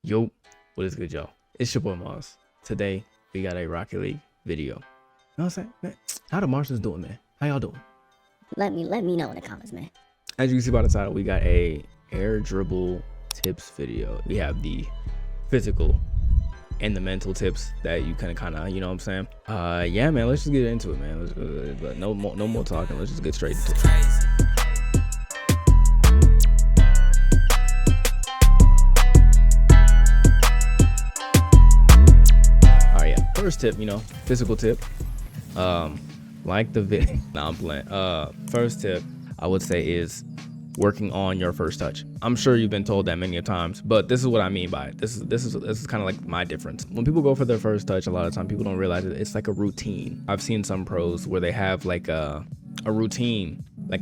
Yo, what is good, y'all? It's your boy Mars. Today, we got a Rocket League video. You know what I'm saying? Man, how the Martians doing, man? How y'all doing? Let me know in the comments, man. As you can see by the title, we got a air dribble tips video. We have the physical and the mental tips that you can kind of, you know what I'm saying? Yeah, man, let's just get into it, man. But no more talking. Let's just get straight into it. First tip, physical tip, like the video. Nah, I'm playing. First tip I would say is working on your first touch. I'm sure you've been told that many times, but this is what I mean by it. This is kind of like my difference. When people go for their first touch, a lot of time people don't realize it's like a routine. I've seen some pros where they have like a routine, like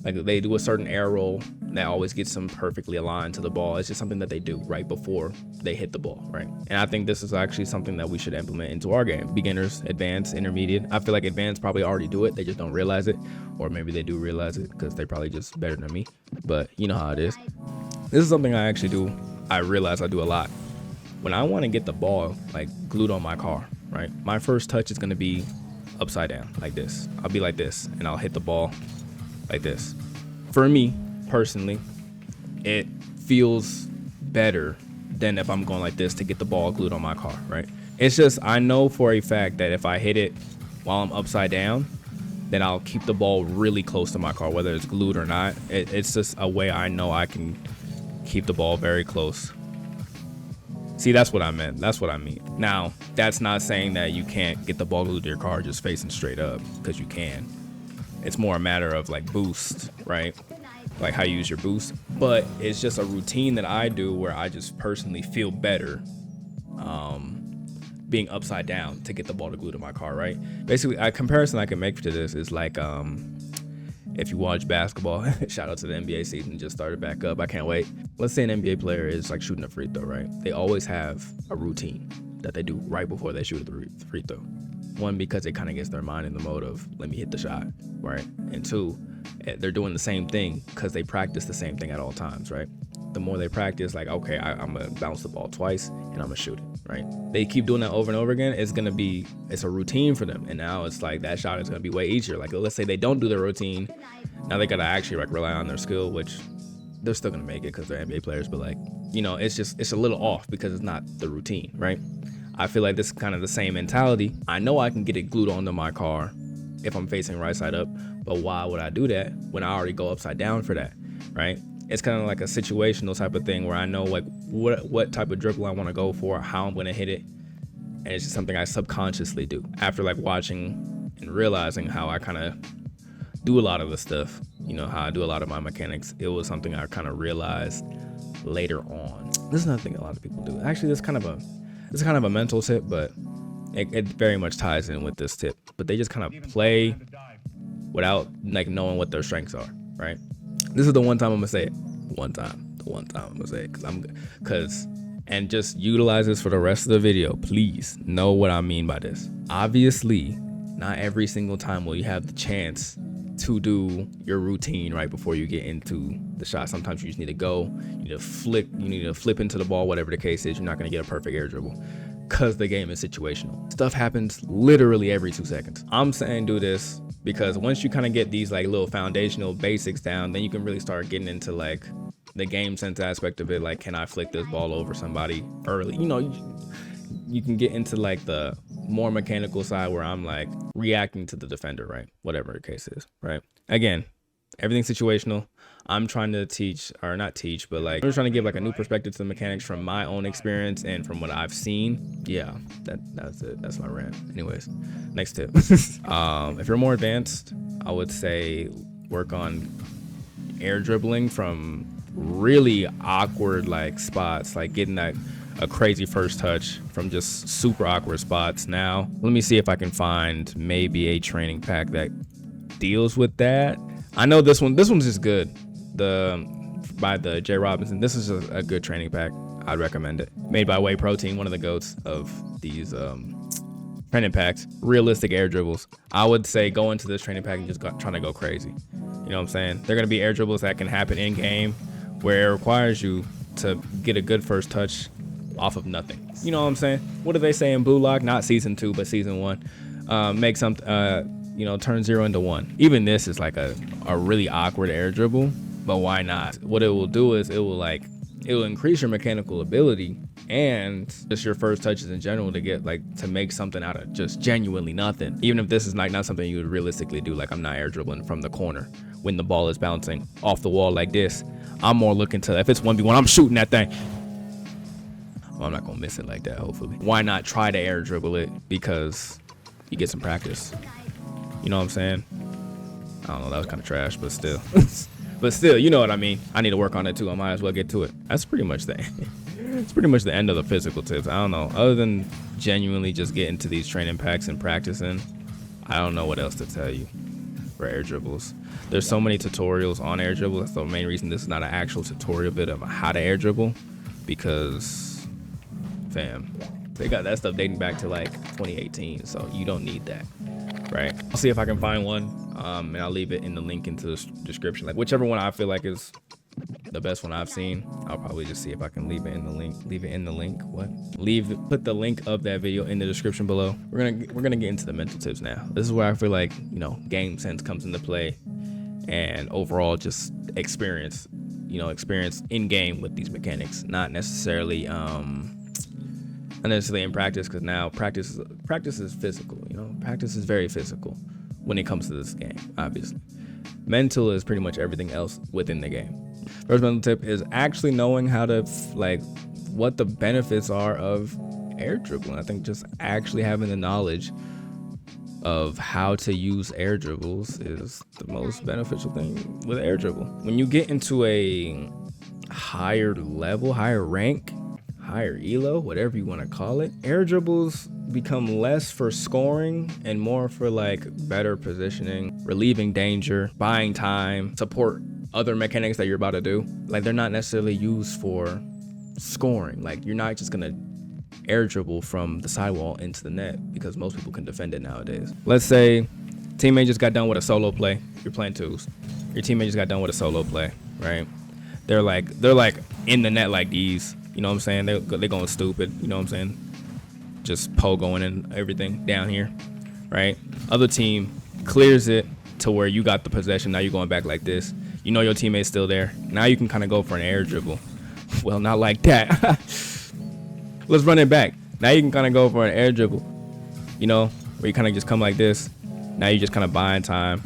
they do a certain air roll that always gets them perfectly aligned to the ball. It's just something that they do right before they hit the ball, right? And I think this is actually something that we should implement into our game. Beginners, advanced, intermediate. I feel like advanced probably already do it. They just don't realize it. Or maybe they do realize it because they're probably just better than me. But you know how it is. This is something I actually do. I realize I do a lot. When I want to get the ball like glued on my car, right? My first touch is going to be upside down like this. I'll be like this and I'll hit the ball like this. For me personally, it feels better than if I'm going like this to get the ball glued on my car, right? It's just, I know for a fact that if I hit it while I'm upside down, then I'll keep the ball really close to my car, whether it's glued or not. It's just a way I know I can keep the ball very close. See, that's what I meant. That's what I mean. Now, that's not saying that you can't get the ball glued to your car just facing straight up, because you can. It's more a matter of like boost, right? Like how you use your boost. But it's just a routine that I do where I just personally feel better being upside down to get the ball to glue to my car, right? Basically, a comparison I can make to this is like if you watch basketball, shout out to the NBA season just started back up. I can't wait. Let's say an NBA player is like shooting a free throw, right? They always have a routine that they do right before they shoot the free throw. One, because it kind of gets their mind in the mode of, let me hit the shot, right? And two, they're doing the same thing because they practice the same thing at all times, right? The more they practice, like, okay, I'm going to bounce the ball twice and I'm going to shoot it, right? They keep doing that over and over again. It's a routine for them. And now it's like that shot is going to be way easier. Like, let's say they don't do their routine. Now they got to actually like rely on their skill, which they're still going to make it because they're NBA players. But like, it's a little off because it's not the routine, right? I feel like this is kind of the same mentality. I know I can get it glued onto my car if I'm facing right side up, but why would I do that when I already go upside down for that, right? It's kind of like a situational type of thing where I know like what type of dribble I want to go for, how I'm going to hit it, and it's just something I subconsciously do. After like watching and realizing how I kind of do a lot of the stuff, how I do a lot of my mechanics, it was something I kind of realized later on. This is another thing a lot of people do. Actually, this is kind of a mental tip, but it very much ties in with this tip. But they just kind of play without like knowing what their strengths are, right? This is the one time I'm gonna say it. The one time I'm gonna say it, and just utilize this for the rest of the video. Please know what I mean by this. Obviously, not every single time will you have the chance to do your routine right before you get into the shot. Sometimes you just need to go, you need to flip into the ball, whatever the case is. You're not going to get a perfect air dribble because the game is situational. Stuff happens literally every 2 seconds. I'm saying do this because once you kind of get these like little foundational basics down, then you can really start getting into like the game sense aspect of it. Like, can I flick this ball over somebody early? You can get into like the more mechanical side where I'm like reacting to the defender, right? Whatever the case is, right? Again, everything's situational. I'm trying to teach, or not teach, but like I'm just trying to give like a new perspective to the mechanics from my own experience and from what I've seen. Yeah, that's it. That's my rant. Anyways, next tip. If you're more advanced, I would say work on air dribbling from really awkward like spots, like getting a crazy first touch from just super awkward spots. Now, let me see if I can find maybe a training pack that deals with that. I know this one's just good. By the J Robinson. This is a good training pack. I'd recommend it. Made by Whey Protein, one of the goats of these training packs. Realistic air dribbles. I would say go into this training pack and just trying to go crazy. You know what I'm saying? They're gonna be air dribbles that can happen in game where it requires you to get a good first touch off of nothing. You know what I'm saying? What do they say in Blue Lock? Not season 2, but season 1. Make some, turn 0 into 1. Even this is like a really awkward air dribble, but why not? What it will do is it will increase your mechanical ability and just your first touches in general to make something out of just genuinely nothing. Even if this is not something you would realistically do, like I'm not air dribbling from the corner when the ball is bouncing off the wall like this. I'm more looking to, if it's 1v1, I'm shooting that thing. Well, I'm not gonna miss it like that, hopefully. Why not try to air dribble it? Because you get some practice. You know what I'm saying? I don't know, that was kind of trash, but still. But still, you know what I mean. I need to work on it too. I might as well get to it. That's pretty much the it's pretty much the end of the physical tips. I don't know. Other than genuinely just getting to these training packs and practicing, I don't know what else to tell you for air dribbles. There's so many tutorials on air dribbles. That's the main reason this is not an actual tutorial bit of how to air dribble, because fam, they got that stuff dating back to like 2018, so you don't need that, right? I'll see if I can find one, and I'll leave it in the link into the description. Like whichever one I feel like is the best one I've seen, I'll probably just see if I can leave it in the link. Put the link of that video in the description below. We're gonna get into the mental tips now. This is where I feel like, game sense comes into play, and overall just experience in game with these mechanics, not necessarily in practice, because now practice is physical. Practice is very physical when it comes to this game. Obviously, mental is pretty much everything else within the game. First mental tip is actually knowing how to what the benefits are of air dribbling. I think just actually having the knowledge of how to use air dribbles is the most beneficial thing with air dribble. When you get into a higher level, higher rank, higher elo, whatever you want to call it, air dribbles become less for scoring and more for better positioning, relieving danger, buying time, support other mechanics that you're about to do. They're not necessarily used for scoring. You're not just gonna air dribble from the sidewall into the net, because most people can defend it nowadays. Let's say teammate just got done with a solo play. You're playing twos. Your teammate just got done with a solo play, right? They're in the net like these. You know what I'm saying? They're going stupid. You know what I'm saying? Just going and everything down here, right? Other team clears it to where you got the possession. Now you're going back like this. You know your teammate's still there. Now you can kind of go for an air dribble. Well, not like that. Let's run it back. Now you can kind of go for an air dribble, where you kind of just come like this. Now you're just kind of buying time.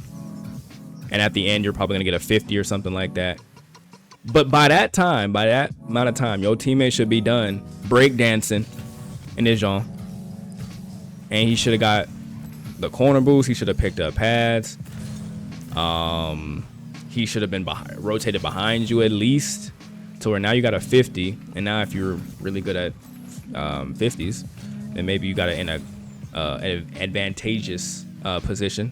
And at the end, you're probably going to get a 50 or something like that. But by that amount of time, your teammate should be done breakdancing in his zone. And he should have got the corner boost. He should have picked up pads. He should have been rotated behind you at least, to where now you got a 50. And now if you're really good at 50s, then maybe you got it in an advantageous position,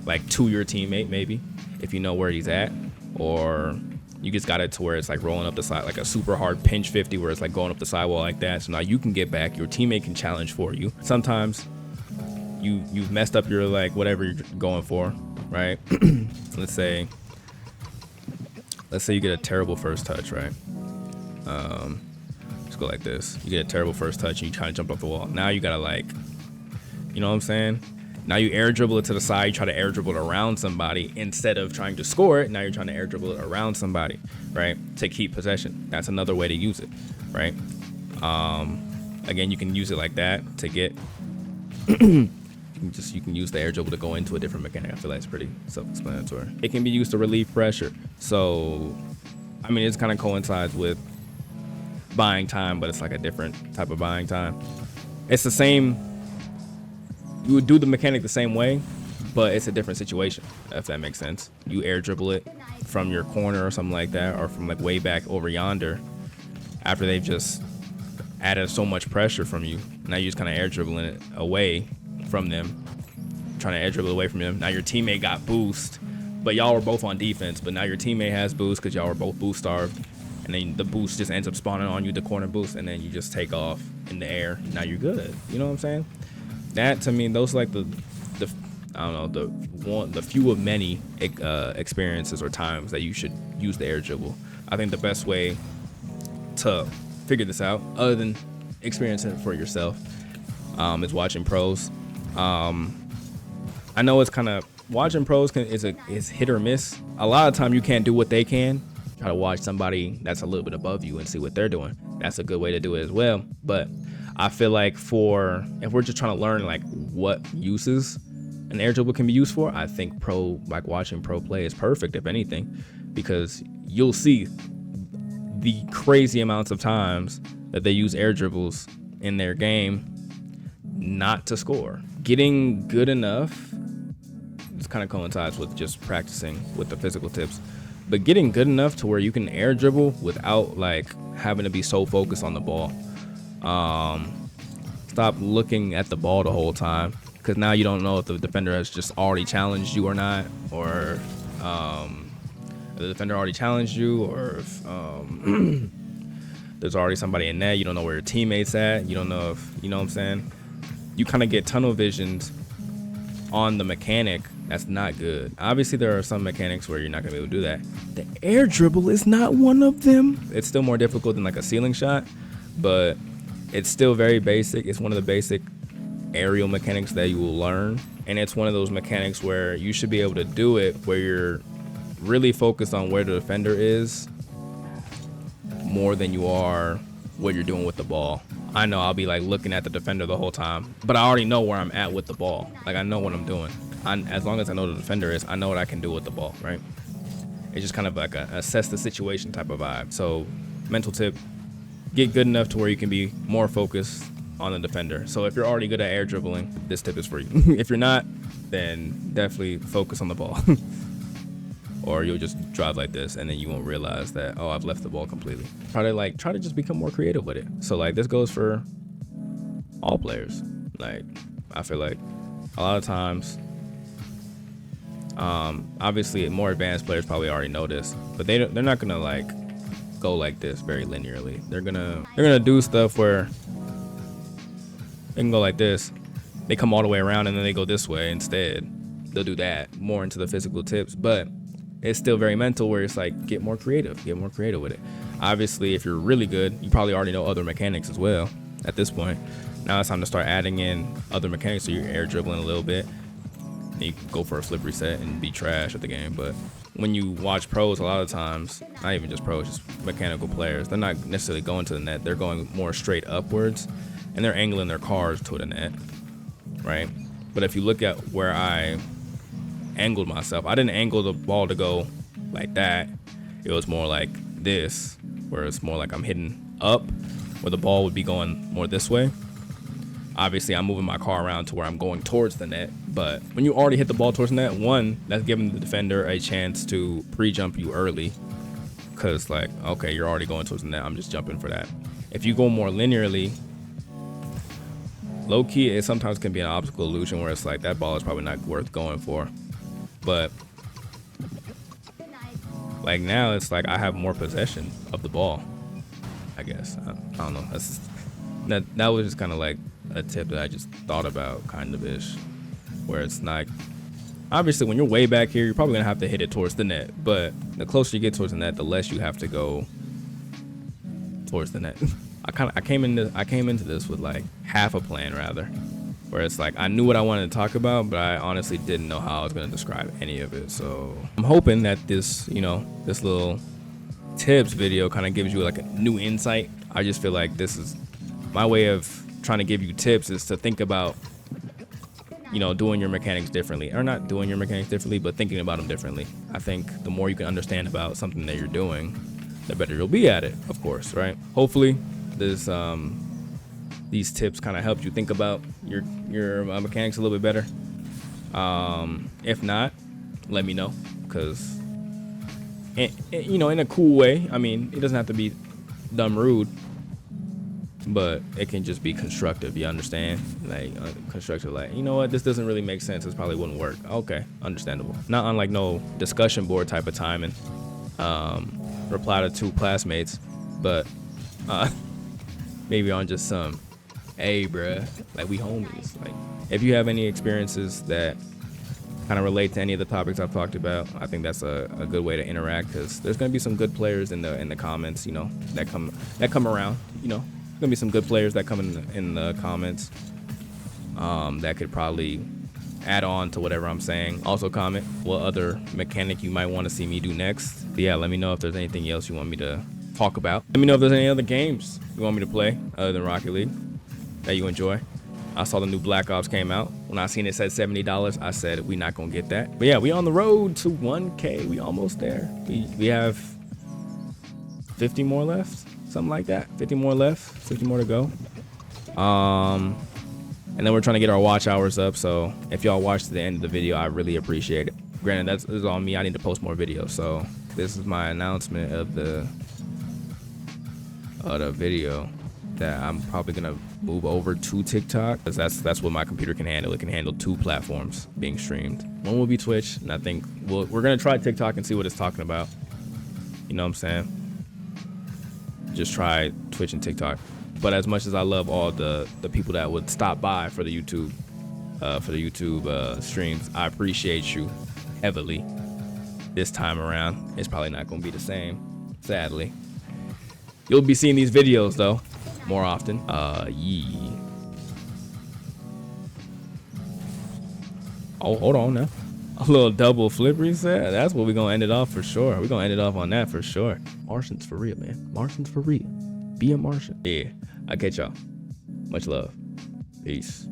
to your teammate, maybe, if you know where he's at. Or you just got it to where it's rolling up the side, a super hard pinch 50, where it's going up the sidewall like that. So now you can get back. Your teammate can challenge for you. Sometimes you've messed up your whatever you're going for, right? Let's say you get a terrible first touch, right? Let's go like this. You get a terrible first touch and you try to jump off the wall. Now you gotta you know what I'm saying? Now you air dribble it to the side. You try to air dribble it around somebody instead of trying to score it. Now you're trying to air dribble it around somebody, right? To keep possession. That's another way to use it, right? Again, you can use it like that to get. You can use the air dribble to go into a different mechanic. I feel like it's pretty self-explanatory. It can be used to relieve pressure. So, it kind of coincides with buying time, but it's a different type of buying time. It's the same. You would do the mechanic the same way, but it's a different situation, if that makes sense. You air dribble it from your corner or something like that, or from way back over yonder, after they've just added so much pressure from you. Now you're just kind of air dribbling it away from them, trying to air dribble away from them. Now your teammate got boost, but y'all were both on defense, but now your teammate has boost because y'all were both boost starved, and then the boost just ends up spawning on you, the corner boost, and then you just take off in the air. Now you're good. You know what I'm saying? That, to me, those are the few of many experiences or times that you should use the air dribble. I think the best way to figure this out, other than experiencing it for yourself, is watching pros. I know it's kind of watching pros is hit or miss. A lot of time you can't do what they can. Try to watch somebody that's a little bit above you and see what they're doing. That's a good way to do it as well. But I feel like if we're just trying to learn like what uses an air dribble can be used for, I think watching pro play is perfect, if anything, because you'll see the crazy amounts of times that they use air dribbles in their game not to score. Getting good enough, this kind of coincides with just practicing with the physical tips, but getting good enough to where you can air dribble without like having to be so focused on the ball. Stop looking at the ball the whole time, because now you don't know if the defender has just already challenged you or not, or the defender already challenged you, or if there's already somebody in net. You don't know where your teammate's at. You don't know if, you know what I'm saying? You kind of get tunnel visions on the mechanic. That's not good. Obviously, there are some mechanics where you're not gonna be able to do that. The air dribble is not one of them. It's still more difficult than like a ceiling shot, but it's still very basic. It's one of the basic aerial mechanics that you will learn, and it's one of those mechanics where you should be able to do it where you're really focused on where the defender is more than you are what you're doing with the ball. I know I'll be like looking at the defender the whole time, but I already know where I'm at with the ball. Like I know what I'm doing. As long as I know the defender is, I know what I can do with the ball, right? It's just kind of like a assess the situation type of vibe. So mental tip, get good enough to where you can be more focused on the defender. So if you're already good at air dribbling, this tip is for you. If you're not, then definitely focus on the ball. Or you'll just drive like this and then you won't realize that, oh, I've left the ball completely. Try to just become more creative with it. So like this goes for all players. Like I feel like a lot of times, obviously more advanced players probably already know this, but they're not gonna like go like this very linearly. They're gonna do stuff where they can go like this, they come all the way around and then they go this way instead. They'll do that more into the physical tips, but it's still very mental where it's like get more creative with it. Obviously, if you're really good, you probably already know other mechanics as well at this point. Now it's time to start adding in other mechanics, so you're air dribbling a little bit. And you can go for a flip reset and be trash at the game. But when you watch pros, a lot of times, not even just pros, just mechanical players, they're not necessarily going to the net. They're going more straight upwards, and they're angling their cars to the net, right? But if you look at where I angled myself, I didn't angle the ball to go like that. It was more like this, where it's more like I'm hitting up, where the ball would be going more this way. Obviously, I'm moving my car around to where I'm going towards the net. But when you already hit the ball towards the net, one, that's giving the defender a chance to pre-jump you early. Because, like, okay, you're already going towards the net. I'm just jumping for that. If you go more linearly, low-key, it sometimes can be an optical illusion where it's like that ball is probably not worth going for. But, like, now it's like I have more possession of the ball, I guess. I don't know. That was just kind of like a tip that I just thought about, kind of ish, where it's not, obviously when you're way back here, you're probably gonna have to hit it towards the net, but the closer you get towards the net, the less you have to go towards the net. I came into this with like half a plan, rather, where it's like I knew what I wanted to talk about, but I honestly didn't know how I was gonna describe any of it. So I'm hoping that this little tips video kind of gives you like a new insight. I just feel like this is my way of trying to give you tips, is to think about, doing your mechanics differently, or not doing your mechanics differently, but thinking about them differently. I think the more you can understand about something that you're doing, the better you'll be at it, of course, right? Hopefully these tips kind of helped you think about your mechanics a little bit better. If not, let me know, because in a cool way. I mean, it doesn't have to be dumb rude, but it can just be constructive. You understand? Like constructive, like, you know what, this doesn't really make sense, this probably wouldn't work. Okay, understandable. Not unlike no discussion board type of timing. Reply to two classmates, but maybe on just some, hey bruh, like we homies. Like if you have any experiences that kind of relate to any of the topics I've talked about. I think that's a good way to interact, because there's gonna be some good players in the comments, you know, that come around. You know, gonna be some good players that come in the comments that could probably add on to whatever I'm saying. Also comment what other mechanic you might want to see me do next. But yeah, let me know if there's anything else you want me to talk about. Let me know if there's any other games you want me to play other than Rocket League that you enjoy. I saw the new Black Ops came out. When I seen it said $70, I said we not gonna get that. But yeah, we on the road to 1K. We almost there. We have 50 more left, something like that. 50 more left, 50 more to go. And then we're trying to get our watch hours up. So if y'all watch to the end of the video, I really appreciate it. Granted, this is on me. I need to post more videos. So this is my announcement of the video that I'm probably gonna move over to TikTok, because that's what my computer can handle. It can handle 2 platforms being streamed. One will be Twitch, and I think we're gonna try TikTok and see what it's talking about. You know what I'm saying? Just try Twitch and TikTok. But as much as I love all the people that would stop by for the YouTube streams, I appreciate you heavily. This time around, it's probably not gonna be the same, sadly. You'll be seeing these videos though more often. Oh, hold on now. A little double flip reset. That's what we're gonna end it off for sure. We're gonna end it off on that for sure. Martians for real, man. Martians for real. Be a Martian. Yeah. I'll catch y'all. Much love. Peace.